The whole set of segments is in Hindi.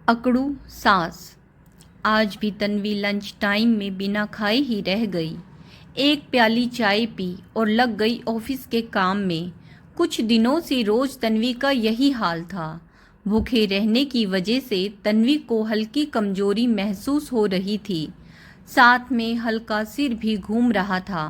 अकड़ू सांस। आज भी तन्वी लंच टाइम में बिना खाए ही रह गई। एक प्याली चाय पी और लग गई ऑफिस के काम में। कुछ दिनों से रोज तन्वी का यही हाल था। भूखे रहने की वजह से तन्वी को हल्की कमजोरी महसूस हो रही थी। साथ में हल्का सिर भी घूम रहा था।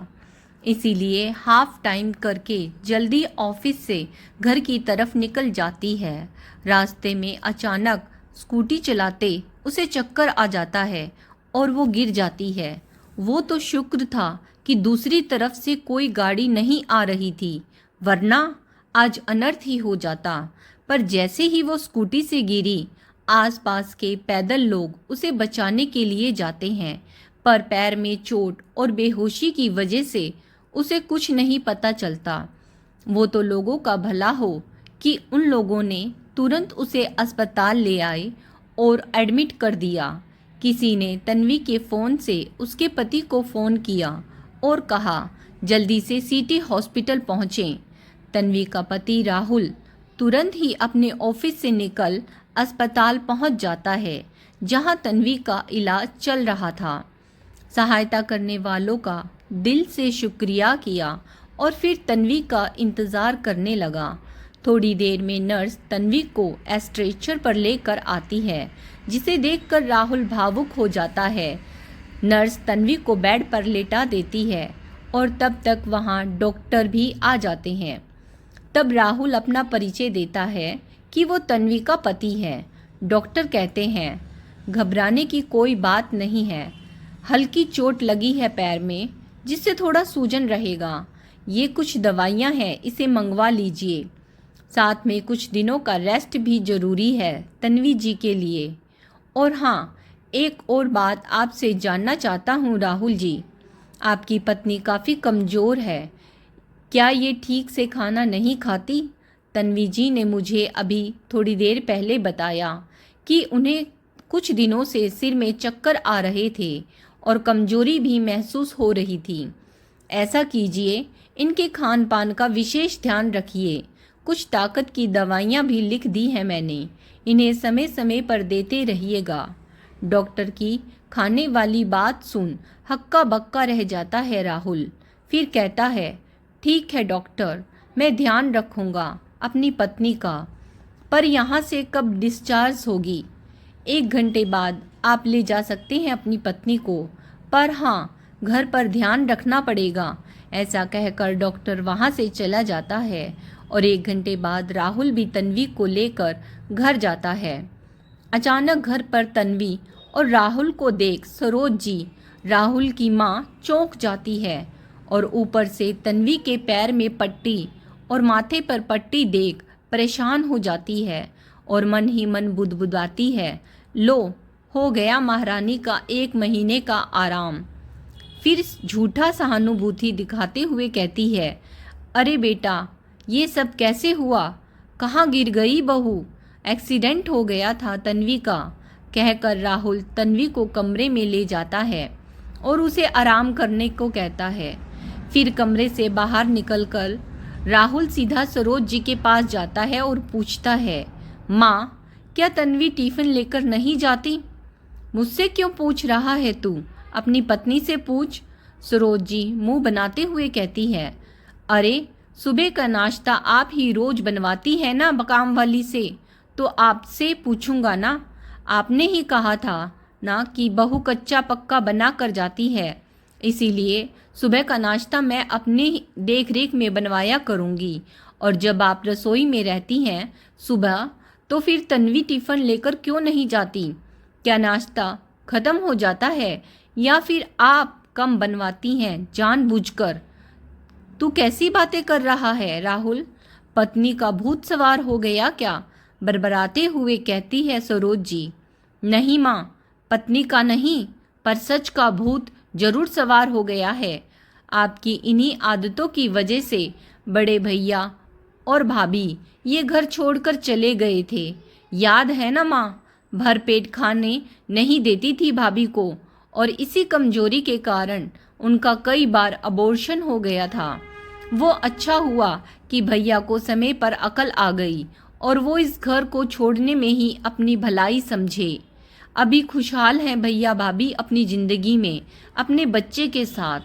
इसीलिए हाफ टाइम करके जल्दी ऑफिस से घर की तरफ निकल जाती है। रास्ते में अचानक स्कूटी चलाते उसे चक्कर आ जाता है और वो गिर जाती है। वो तो शुक्र था कि दूसरी तरफ से कोई गाड़ी नहीं आ रही थी, वरना आज अनर्थ ही हो जाता। पर जैसे ही वो स्कूटी से गिरी, आसपास के पैदल लोग उसे बचाने के लिए जाते हैं, पर पैर में चोट और बेहोशी की वजह से उसे कुछ नहीं पता चलता। वो तो लोगों का भला हो कि उन लोगों ने तुरंत उसे अस्पताल ले आए और एडमिट कर दिया। किसी ने तन्वी के फ़ोन से उसके पति को फ़ोन किया और कहा जल्दी से सिटी हॉस्पिटल पहुँचें। तन्वी का पति राहुल तुरंत ही अपने ऑफिस से निकल अस्पताल पहुँच जाता है, जहां तन्वी का इलाज चल रहा था। सहायता करने वालों का दिल से शुक्रिया किया और फिर तन्वी का इंतज़ार करने लगा। थोड़ी देर में नर्स तन्वी को स्ट्रेचर पर लेकर आती है, जिसे देखकर राहुल भावुक हो जाता है। नर्स तन्वी को बेड पर लेटा देती है और तब तक वहाँ डॉक्टर भी आ जाते हैं। तब राहुल अपना परिचय देता है कि वो तन्वी का पति है। डॉक्टर कहते हैं घबराने की कोई बात नहीं है, हल्की चोट लगी है पैर में, जिससे थोड़ा सूजन रहेगा। ये कुछ दवाइयाँ हैं, इसे मंगवा लीजिए। साथ में कुछ दिनों का रेस्ट भी ज़रूरी है तन्वी जी के लिए। और हाँ, एक और बात आपसे जानना चाहता हूँ राहुल जी, आपकी पत्नी काफ़ी कमज़ोर है, क्या ये ठीक से खाना नहीं खाती? तन्वी जी ने मुझे अभी थोड़ी देर पहले बताया कि उन्हें कुछ दिनों से सिर में चक्कर आ रहे थे और कमजोरी भी महसूस हो रही थी। ऐसा कीजिए, इनके खान पान का विशेष ध्यान रखिए। कुछ ताकत की दवाइयाँ भी लिख दी हैं मैंने, इन्हें समय समय पर देते रहिएगा। डॉक्टर की खाने वाली बात सुन हक्का बक्का रह जाता है राहुल। फिर कहता है ठीक है डॉक्टर, मैं ध्यान रखूँगा अपनी पत्नी का। पर यहाँ से कब डिस्चार्ज होगी? 1 घंटे बाद आप ले जा सकते हैं अपनी पत्नी को, पर हाँ, घर पर ध्यान रखना पड़ेगा। ऐसा कहकर डॉक्टर वहाँ से चला जाता है और 1 घंटे बाद राहुल भी तन्वी को लेकर घर जाता है। अचानक घर पर तन्वी और राहुल को देख सरोज जी, राहुल की माँ, चौंक जाती है और ऊपर से तन्वी के पैर में पट्टी और माथे पर पट्टी देख परेशान हो जाती है और मन ही मन बुदबुदाती है, लो हो गया महारानी का 1 महीने का आराम। फिर झूठा सहानुभूति दिखाते हुए कहती है, अरे बेटा, ये सब कैसे हुआ? कहाँ गिर गई बहू? एक्सीडेंट हो गया था तन्वी का। कहकर राहुल तन्वी को कमरे में ले जाता है और उसे आराम करने को कहता है। फिर कमरे से बाहर निकलकर राहुल सीधा सरोज जी के पास जाता है और पूछता है, माँ, क्या तन्वी टिफ़िन लेकर नहीं जाती? मुझसे क्यों पूछ रहा है तू? अपनी पत्नी से पूछ। सरोज जी मुंह बनाते हुए कहती है, अरे सुबह का नाश्ता आप ही रोज बनवाती है ना काम वाली से, तो आपसे पूछूंगा ना। आपने ही कहा था ना कि बहू कच्चा पक्का बना कर जाती है, इसीलिए सुबह का नाश्ता मैं अपनी देख रेख में बनवाया करूँगी। और जब आप रसोई में रहती हैं सुबह, तो फिर तन्वी टिफ़िन लेकर क्यों नहीं जाती? क्या नाश्ता ख़त्म हो जाता है या फिर आप कम बनवाती हैं जानबूझकर? तू कैसी बातें कर रहा है राहुल? पत्नी का भूत सवार हो गया क्या? बरबराते हुए कहती है सरोज जी। नहीं माँ, पत्नी का नहीं, पर सच का भूत जरूर सवार हो गया है। आपकी इन्हीं आदतों की वजह से बड़े भैया और भाभी ये घर छोड़कर चले गए थे, याद है ना माँ? भर पेट खाने नहीं देती थी भाभी को और इसी कमजोरी के कारण उनका कई बार अबॉर्शन हो गया था। वो अच्छा हुआ कि भैया को समय पर अकल आ गई और वो इस घर को छोड़ने में ही अपनी भलाई समझे। अभी खुशहाल हैं भैया भाभी अपनी ज़िंदगी में अपने बच्चे के साथ।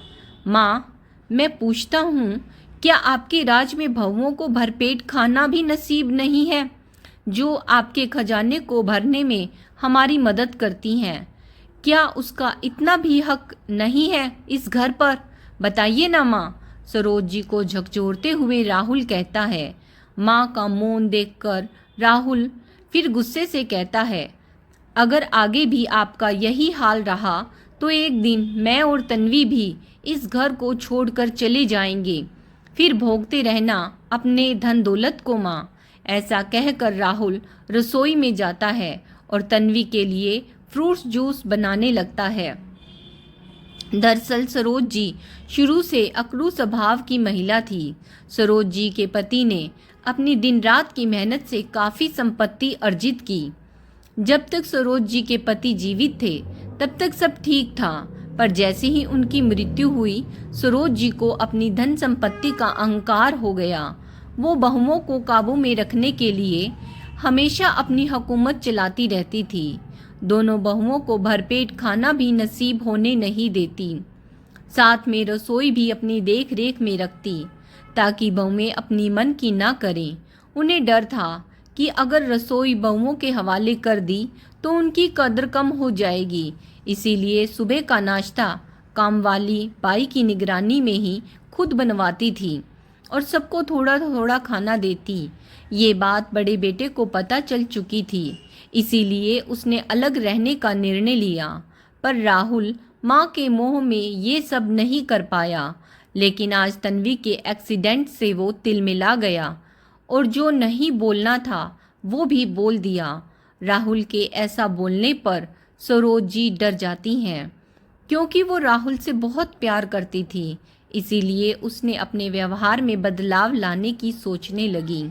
माँ, मैं पूछता हूँ, क्या आपके राज में बहुओं को भरपेट खाना भी नसीब नहीं है, जो आपके खजाने को भरने में हमारी मदद करती हैं? क्या उसका इतना भी हक नहीं है इस घर पर? बताइए ना माँ। सरोज जी को झकझोरते हुए राहुल कहता है। माँ का मौन देखकर राहुल फिर गुस्से से कहता है, अगर आगे भी आपका यही हाल रहा तो एक दिन मैं और तन्वी भी इस घर को छोड़कर चले जाएंगे। फिर भोगते रहना अपने धन दौलत को माँ। ऐसा कहकर राहुल रसोई में जाता है और तन्वी के लिए फ्रूट्स जूस बनाने लगता है। दरअसल सरोज जी शुरू से अकड़ू स्वभाव की महिला थी। सरोज जी के पति ने अपनी दिन रात की मेहनत से काफ़ी संपत्ति अर्जित की। जब तक सरोज जी के पति जीवित थे तब तक सब ठीक था, पर जैसे ही उनकी मृत्यु हुई सरोज जी को अपनी धन संपत्ति का अहंकार हो गया। वो बहुओं को काबू में रखने के लिए हमेशा अपनी हुकूमत चलाती रहती थी। दोनों बहुओं को भरपेट खाना भी नसीब होने नहीं देती। साथ में रसोई भी अपनी देख रेख में रखती ताकि बहुएं अपनी मन की ना करें। उन्हें डर था कि अगर रसोई बहुओं के हवाले कर दी तो उनकी कदर कम हो जाएगी। इसीलिए सुबह का नाश्ता कामवाली बाई की निगरानी में ही खुद बनवाती थी और सबको थोड़ा थोड़ा खाना देती। ये बात बड़े बेटे को पता चल चुकी थी, इसीलिए उसने अलग रहने का निर्णय लिया। पर राहुल माँ के मोह में ये सब नहीं कर पाया। लेकिन आज तन्वी के एक्सीडेंट से वो तिलमिला गया और जो नहीं बोलना था वो भी बोल दिया। राहुल के ऐसा बोलने पर सरोज जी डर जाती हैं, क्योंकि वो राहुल से बहुत प्यार करती थी। इसीलिए उसने अपने व्यवहार में बदलाव लाने की सोचने लगी।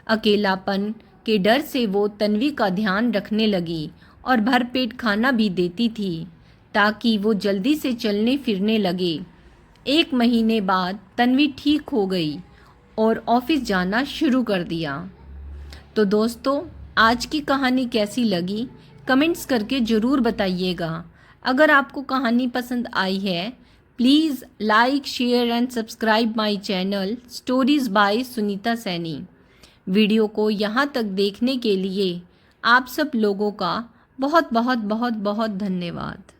अकेलापन के डर से वो तन्वी का ध्यान रखने लगी और भरपेट खाना भी देती थी ताकि वो जल्दी से चलने फिरने लगे। 1 महीने बाद तन्वी ठीक हो गई और ऑफिस जाना शुरू कर दिया। तो दोस्तों, आज की कहानी कैसी लगी कमेंट्स करके ज़रूर बताइएगा। अगर आपको कहानी पसंद आई है please like share and subscribe my channel stories by Sunita Saini. Video को यहाँ तक देखने के लिए आप सब लोगों का बहुत बहुत बहुत बहुत धन्यवाद।